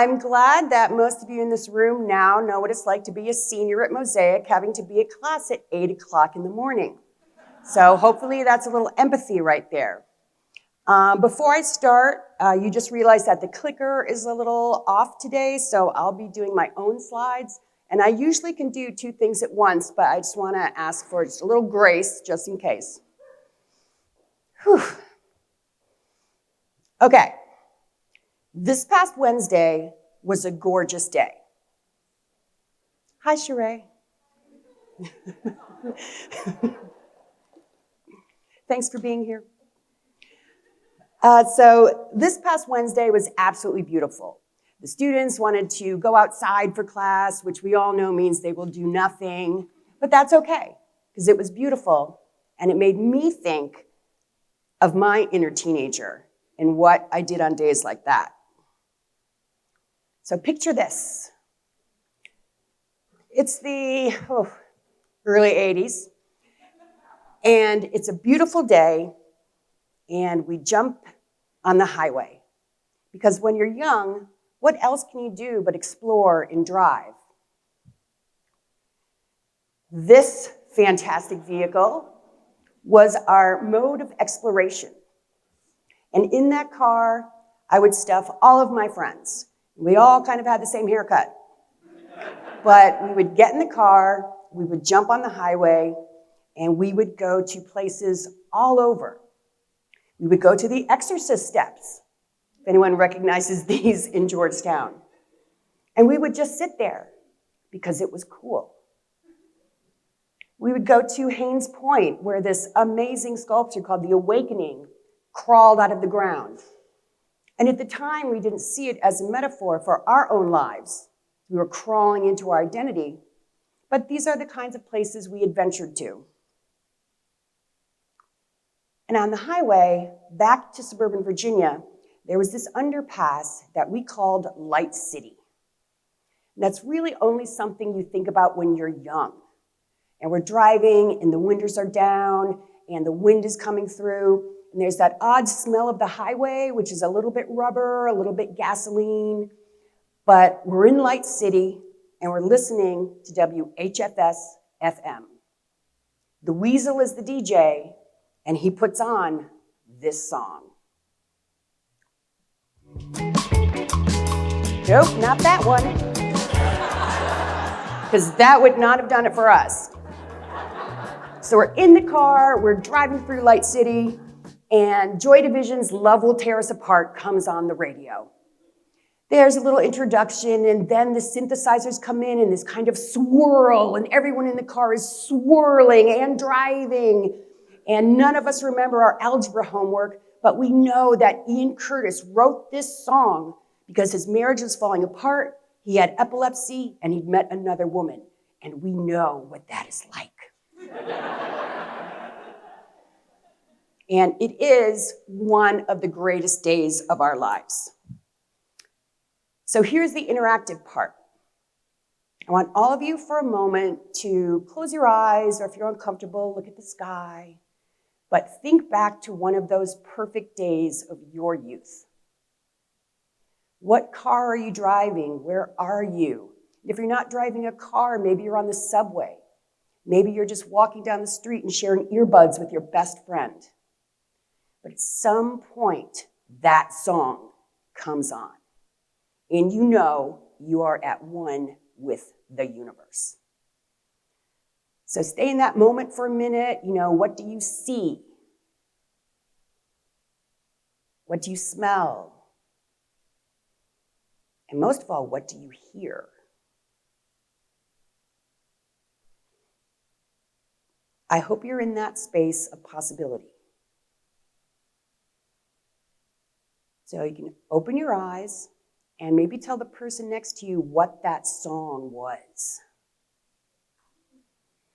I'm glad that most of you in this room now know what it's like to be a senior at Mosaic, having to be at class at 8 o'clock in the morning. So hopefully that's a little empathy right there. Before I start, you just realized that the clicker is a little off today, so I'll be doing my own slides. And I usually can do two things at once, but I just want to ask for just a little grace, just in case. Whew. Okay. This past Wednesday was a gorgeous day. Hi, Sheree. Thanks for being here. So this past Wednesday was absolutely beautiful. The students wanted to go outside for class, which we all know means they will do nothing, but that's okay, because it was beautiful, and it made me think of my inner teenager and what I did on days like that. So picture this. It's the early 80s, and it's a beautiful day, and we jump on the highway. Because when you're young, what else can you do but explore and drive? This fantastic vehicle was our mode of exploration. And in that car, I would stuff all of my friends. We all kind of had the same haircut. But we would get in the car, we would jump on the highway, and we would go to places all over. We would go to the Exorcist steps, if anyone recognizes these in Georgetown. And we would just sit there because it was cool. We would go to Haynes Point, where this amazing sculpture called The Awakening crawled out of the ground. And at the time, we didn't see it as a metaphor for our own lives. We were crawling into our identity. But these are the kinds of places we adventured to. And on the highway back to suburban Virginia, there was this underpass that we called Light City. And that's really only something you think about when you're young. And we're driving, and the windows are down, and the wind is coming through, and there's that odd smell of the highway, which is a little bit rubber, a little bit gasoline. But we're in Light City, and we're listening to WHFS FM. The Weasel is the DJ, and he puts on this song. Nope, not that one. Because that would not have done it for us. So we're in the car, we're driving through Light City, and Joy Division's Love Will Tear Us Apart comes on the radio. There's a little introduction, and then the synthesizers come in this kind of swirl, and everyone in the car is swirling and driving. And none of us remember our algebra homework, but we know that Ian Curtis wrote this song because his marriage was falling apart, he had epilepsy, and he'd met another woman. And we know what that is like. And it is one of the greatest days of our lives. So here's the interactive part. I want all of you for a moment to close your eyes, or if you're uncomfortable, look at the sky. But think back to one of those perfect days of your youth. What car are you driving? Where are you? If you're not driving a car, maybe you're on the subway. Maybe you're just walking down the street and sharing earbuds with your best friend. But at some point, that song comes on. And you know you are at one with the universe. So stay in that moment for a minute. What do you see? What do you smell? And most of all, what do you hear? I hope you're in that space of possibility. So you can open your eyes and maybe tell the person next to you what that song was.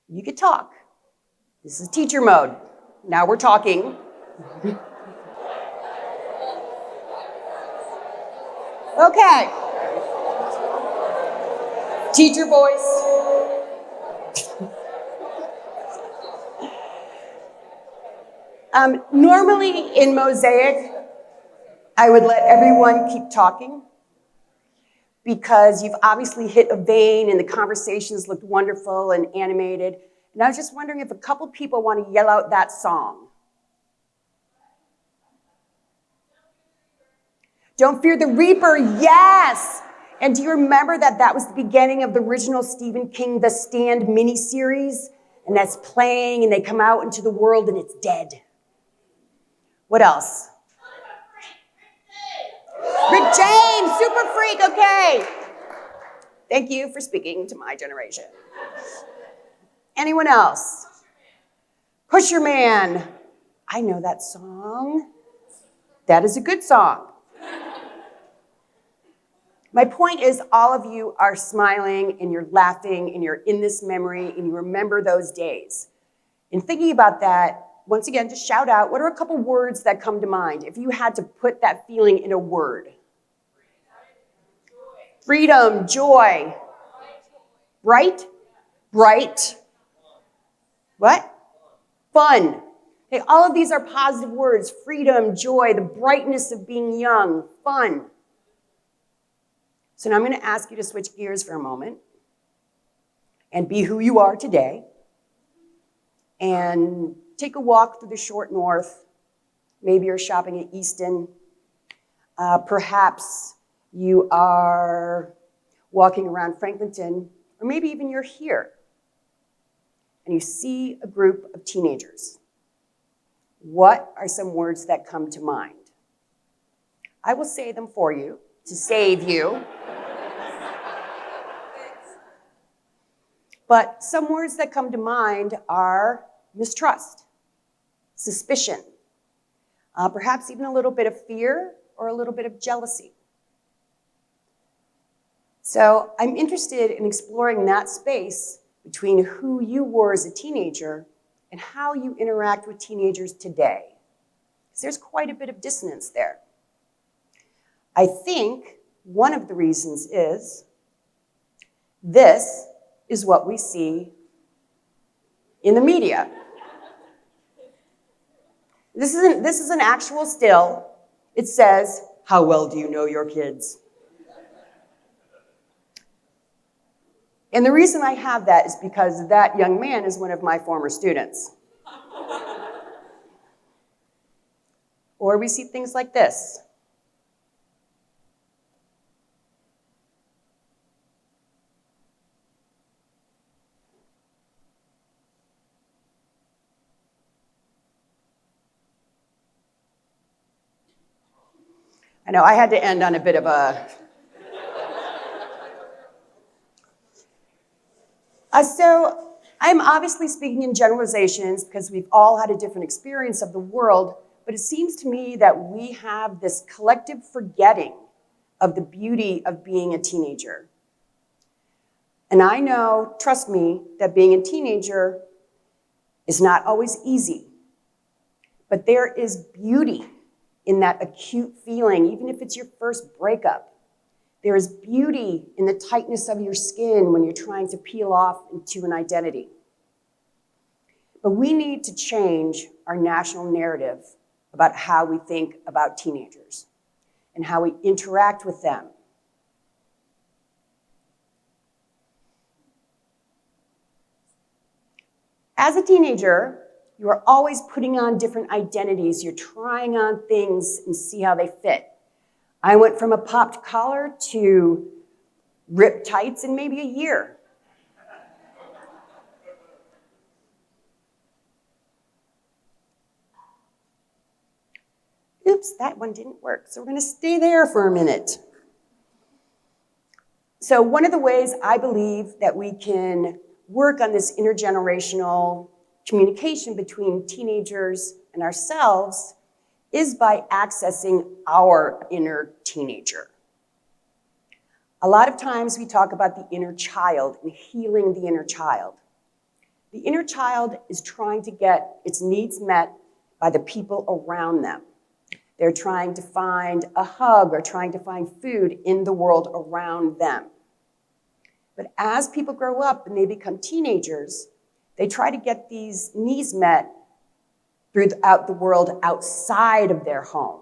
You could talk. This is teacher mode. Now we're talking. Okay. Teacher voice. Normally in Mosaic, I would let everyone keep talking. because you've obviously hit a vein and the conversations looked wonderful and animated. And I was just wondering if a couple people want to yell out that song. Don't Fear the Reaper, yes! And do you remember that that was the beginning of the original Stephen King The Stand miniseries? And that's playing, and they come out into the world, and it's dead. What else? Rick James, Super Freak, okay. Thank you for speaking to my generation. Anyone else? Pusher Man. I know that song. That is a good song. My point is, all of you are smiling and you're laughing and you're in this memory and you remember those days. In thinking about that, once again, just shout out, what are a couple words that come to mind if you had to put that feeling in a word? Freedom, joy. Bright? Bright. What? Fun. Okay, all of these are positive words. Freedom, joy, the brightness of being young, fun. So now I'm going to ask you to switch gears for a moment and be who you are today and take a walk through the short north. Maybe you're shopping at Easton. Perhaps you are walking around Franklinton, or maybe even you're here and you see a group of teenagers. What are some words that come to mind? I will say them for you to save you. But some words that come to mind are mistrust, suspicion, perhaps even a little bit of fear or a little bit of jealousy. So I'm interested in exploring that space between who you were as a teenager and how you interact with teenagers today. Because there's quite a bit of dissonance there. I think one of the reasons is this is what we see in the media. This is an actual still. It says, "How well do you know your kids?" And the reason I have that is because that young man is one of my former students. Or we see things like this. I know I had to end on a bit of a... So I'm obviously speaking in generalizations because we've all had a different experience of the world, but it seems to me that we have this collective forgetting of the beauty of being a teenager. And I know, trust me, that being a teenager is not always easy, but there is beauty in that acute feeling, even if it's your first breakup. There is beauty in the tightness of your skin when you're trying to peel off into an identity. But we need to change our national narrative about how we think about teenagers and how we interact with them. As a teenager, you are always putting on different identities. You're trying on things and see how they fit. I went from a popped collar to ripped tights in maybe a year. Oops, that one didn't work, so we're going to stay there for a minute. So one of the ways I believe that we can work on this intergenerational communication between teenagers and ourselves is by accessing our inner teenager. A lot of times we talk about the inner child and healing the inner child. The inner child is trying to get its needs met by the people around them. They're trying to find a hug or trying to find food in the world around them. But as people grow up and they become teenagers, they try to get these needs met throughout the world outside of their home.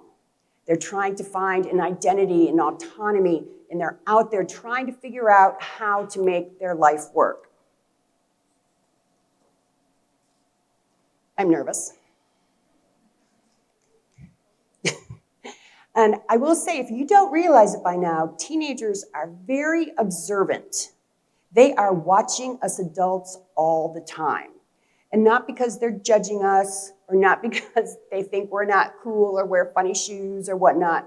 They're trying to find an identity and autonomy and they're out there trying to figure out how to make their life work. I'm nervous. And I will say, if you don't realize it by now, teenagers are very observant. They are watching us adults all the time. And not because they're judging us, or not because they think we're not cool or wear funny shoes or whatnot.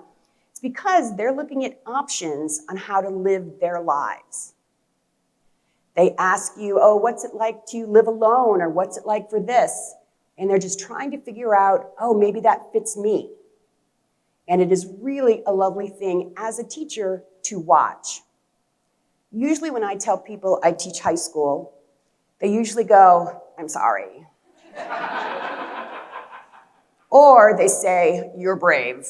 It's because they're looking at options on how to live their lives. They ask you, oh, what's it like to live alone? Or what's it like for this? And they're just trying to figure out, oh, maybe that fits me. And it is really a lovely thing as a teacher to watch. Usually when I tell people I teach high school, they usually go, I'm sorry. Or they say, you're brave.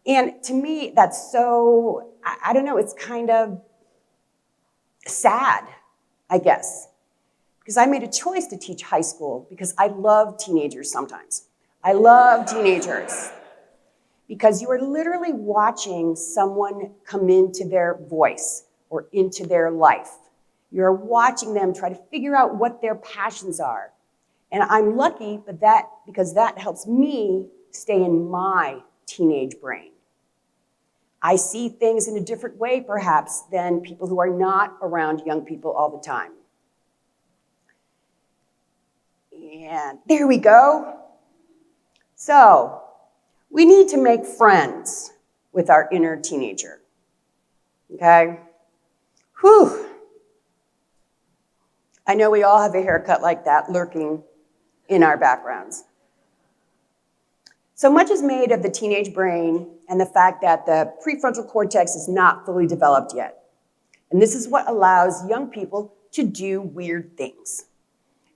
And to me, that's so, I don't know, it's kind of sad, I guess. Because I made a choice to teach high school because I love teenagers sometimes. I love teenagers because you are literally watching someone come into their voice or into their life. You're watching them try to figure out what their passions are. And I'm lucky because that helps me stay in my teenage brain. I see things in a different way, perhaps, than people who are not around young people all the time. And there we go. So, we need to make friends with our inner teenager. Okay? Whew. I know we all have a haircut like that lurking in our backgrounds. So much is made of the teenage brain and the fact that the prefrontal cortex is not fully developed yet. And this is what allows young people to do weird things.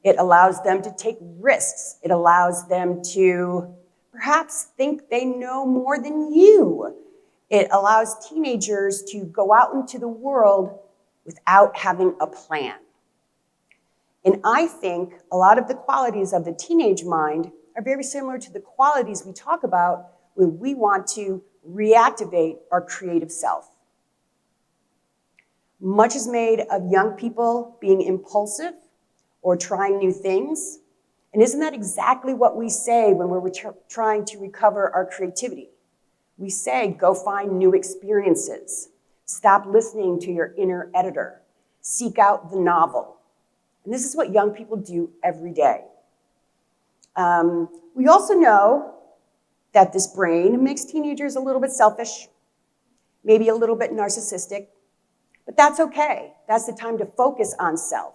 It allows them to take risks. It allows them to perhaps think they know more than you. It allows teenagers to go out into the world without having a plan. And I think a lot of the qualities of the teenage mind are very similar to the qualities we talk about when we want to reactivate our creative self. Much is made of young people being impulsive or trying new things. And isn't that exactly what we say when we're trying to recover our creativity? We say, go find new experiences. Stop listening to your inner editor. Seek out the novel. And this is what young people do every day. We also know that this brain makes teenagers a little bit selfish, maybe a little bit narcissistic, but that's okay. That's the time to focus on self.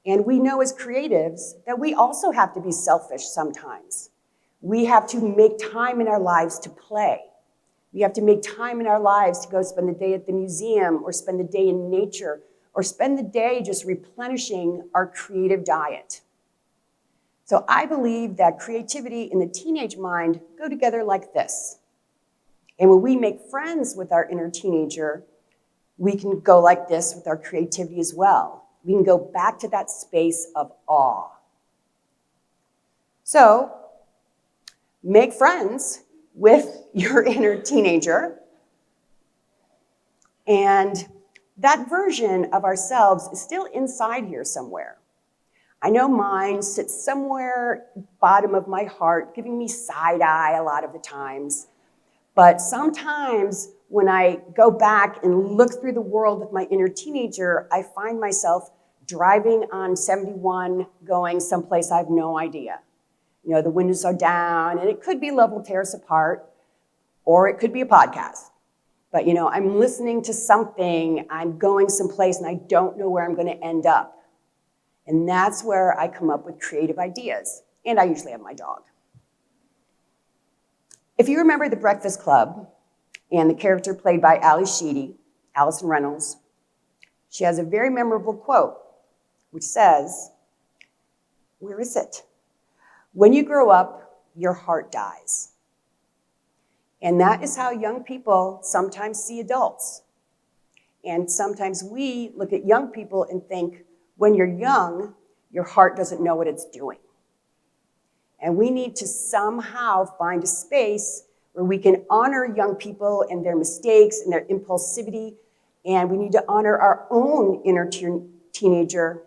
And we know as creatives that we also have to be selfish sometimes. We have to make time in our lives to play. We have to make time in our lives to go spend the day at the museum or spend the day in nature or spend the day just replenishing our creative diet. So I believe that creativity and the teenage mind go together like this. And when we make friends with our inner teenager, we can go like this with our creativity as well. We can go back to that space of awe. So, make friends with your inner teenager. And that version of ourselves is still inside here somewhere. I know mine sits somewhere bottom of my heart, giving me side eye a lot of the times. But sometimes when I go back and look through the world with my inner teenager, I find myself driving on 71 going someplace I have no idea. You know, the windows are down, and it could be Love Will Tear Us Apart, or it could be a podcast. But, you know, I'm listening to something, I'm going someplace, and I don't know where I'm going to end up. And that's where I come up with creative ideas. And I usually have my dog. If you remember The Breakfast Club and the character played by Ali Sheedy, Allison Reynolds, she has a very memorable quote, which says, where is it? When you grow up, your heart dies. And that is how young people sometimes see adults. And sometimes we look at young people and think, when you're young, your heart doesn't know what it's doing. And we need to somehow find a space where we can honor young people and their mistakes and their impulsivity, and we need to honor our own inner teenager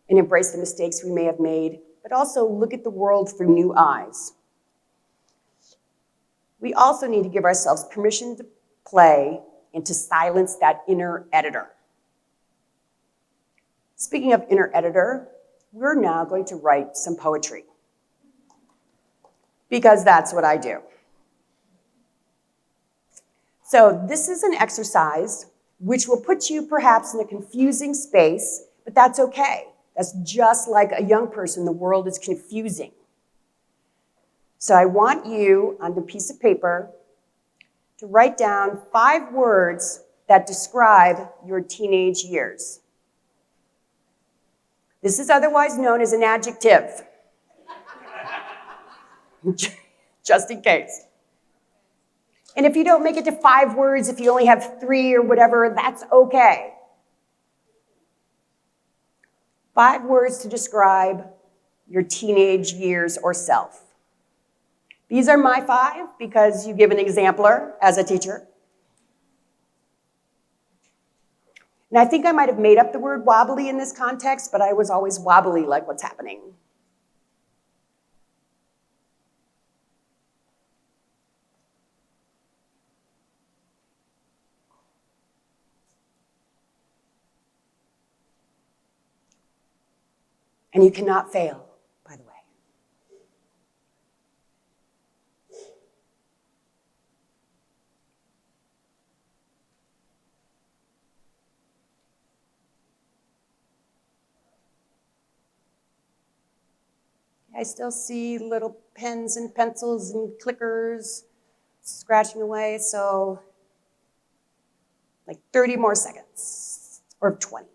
and embrace the mistakes we may have made, but also look at the world through new eyes. We also need to give ourselves permission to play and to silence that inner editor. Speaking of inner editor, we're now going to write some poetry, because that's what I do. So this is an exercise which will put you perhaps in a confusing space, but that's okay. That's just like a young person, the world is confusing. So I want you, on a piece of paper, to write down 5 words that describe your teenage years. This is otherwise known as an adjective, just in case. And if you don't make it to 5 words, if you only have 3 or whatever, that's okay. 5 words to describe your teenage years or self. These are my 5 because you give an exemplar as a teacher. And I think I might have made up the word wobbly in this context, but I was always wobbly like what's happening. And you cannot fail, by the way. I still see little pens and pencils and clickers scratching away, so like 30 more seconds, or 20.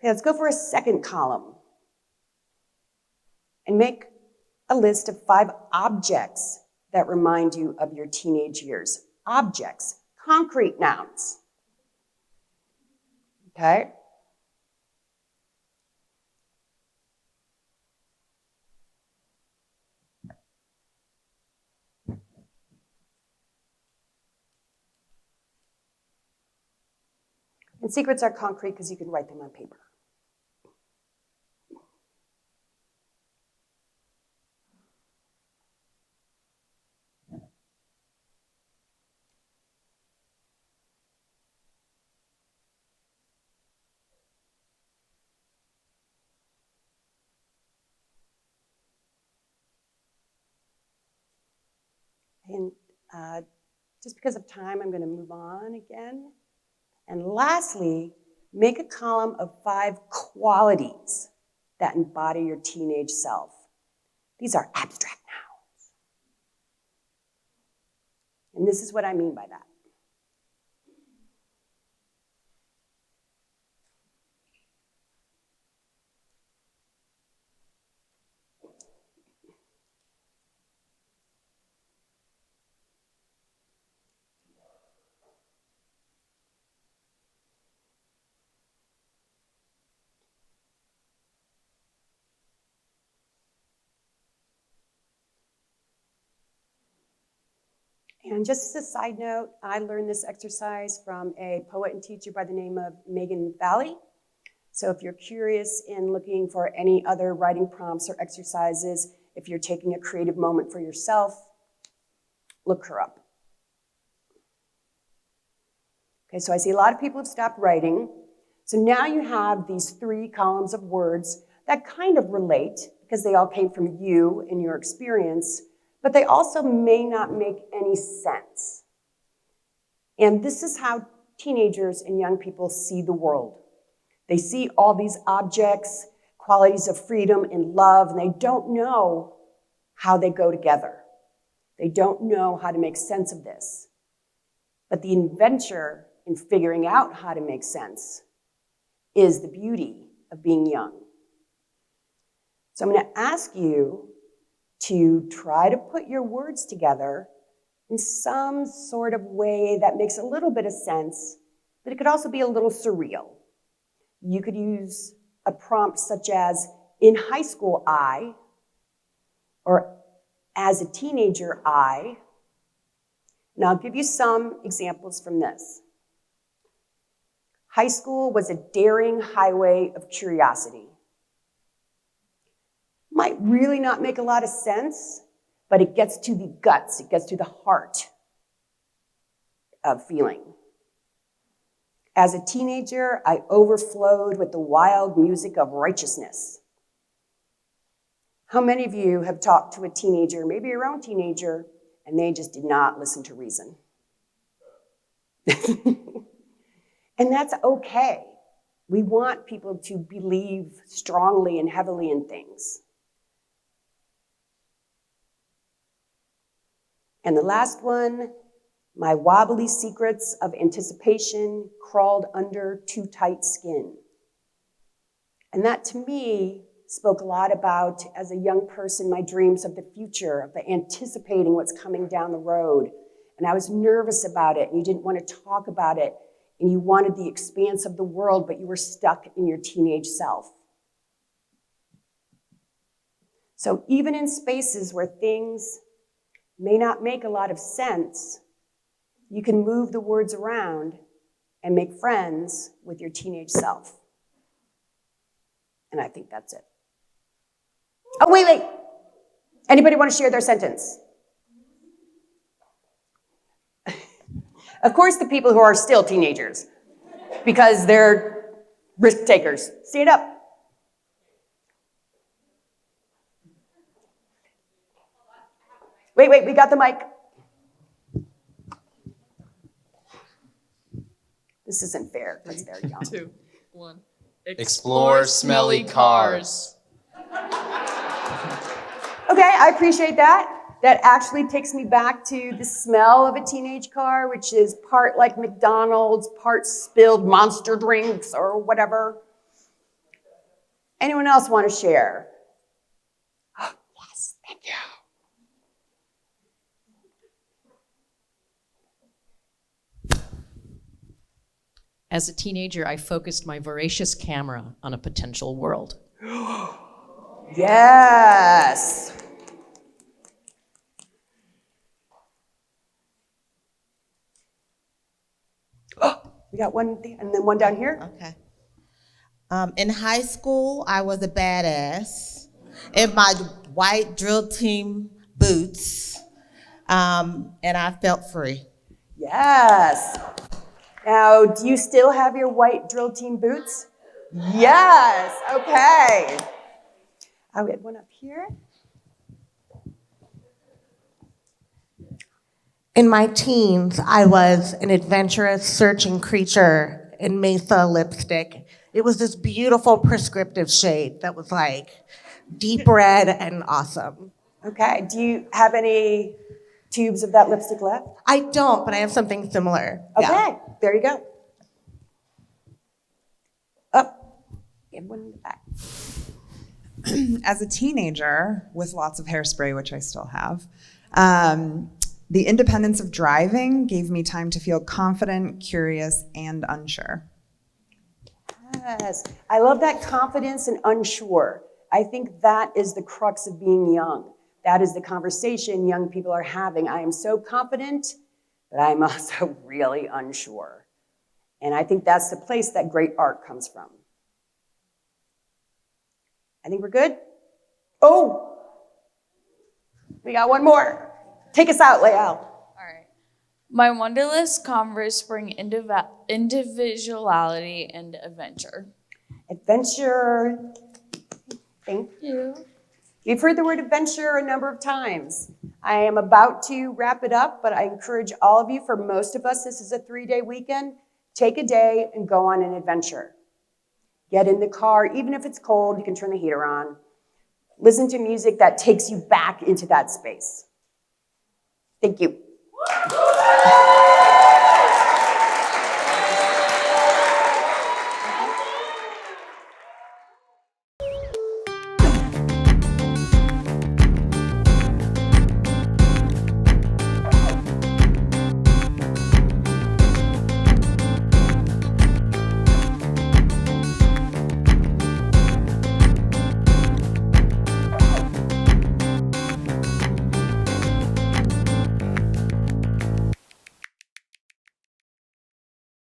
Okay, let's go for a second column and make a list of 5 objects that remind you of your teenage years. Objects, concrete nouns. Okay? And secrets are concrete because you can write them on paper. And just because of time, I'm going to move on again. And lastly, make a column of 5 qualities that embody your teenage self. These are abstract nouns. And this is what I mean by that. And just as a side note, I learned this exercise from a poet and teacher by the name of Megan Valley. So if you're curious in looking for any other writing prompts or exercises, if you're taking a creative moment for yourself, look her up. Okay, so I see a lot of people have stopped writing. So now you have these 3 columns of words that kind of relate because they all came from you and your experience, but they also may not make any sense. And this is how teenagers and young people see the world. They see all these objects, qualities of freedom and love, and they don't know how they go together. They don't know how to make sense of this. But the adventure in figuring out how to make sense is the beauty of being young. So I'm going to ask you to try to put your words together in some sort of way that makes a little bit of sense, but it could also be a little surreal. You could use a prompt such as, in high school, I, or as a teenager, I. And I'll give you some examples from this. High school was a daring highway of curiosity. Might really not make a lot of sense, but it gets to the guts, it gets to the heart of feeling. As a teenager, I overflowed with the wild music of righteousness. How many of you have talked to a teenager, maybe your own teenager, and they just did not listen to reason? And that's okay. We want people to believe strongly and heavily in things. And the last one, my wobbly secrets of anticipation crawled under too tight skin. And that to me spoke a lot about, as a young person, my dreams of the future, of the anticipating what's coming down the road. And I was nervous about it, and you didn't want to talk about it, and you wanted the expanse of the world, but you were stuck in your teenage self. So even in spaces where things may not make a lot of sense, you can move the words around and make friends with your teenage self. And I think that's it. Oh, wait. Anybody want to share their sentence? Of course, the people who are still teenagers, because they're risk takers. Stand up. Wait, we got the mic. This isn't fair because they're young. 2, 1. Explore smelly cars. Okay, I appreciate that. That actually takes me back to the smell of a teenage car, which is part like McDonald's, part spilled Monster drinks or whatever. Anyone else want to share? Oh, yes, thank you. As a teenager, I focused my voracious camera on a potential world. Yes. We got one there, and then one down here. Okay. In high school, I was a badass in my white drill team boots, and I felt free. Yes. Now, do you still have your white drill team boots? Yes. Okay. We had one up here. In my teens, I was an adventurous, searching creature in Mesa lipstick. It was this beautiful prescriptive shade that was like deep red and awesome. Okay. Do you have any tubes of that lipstick left? I don't, but I have something similar. Okay. Yeah. There you go. Up. And one in the back. As a teenager with lots of hairspray, which I still have, the independence of driving gave me time to feel confident, curious, and unsure. Yes. I love that confidence and unsure. I think that is the crux of being young. That is the conversation young people are having. I am so confident, but I'm also really unsure. And I think that's the place that great art comes from. I think we're good. Oh, we got one more. Take us out, Lael. All right. My Wonderlist Converse bring individuality and adventure. Adventure. Thank You. You've heard the word adventure a number of times. I am about to wrap it up, but I encourage all of you, for most of us, this is a 3-day weekend. Take a day and go on an adventure. Get in the car, even if it's cold, you can turn the heater on. Listen to music that takes you back into that space. Thank you.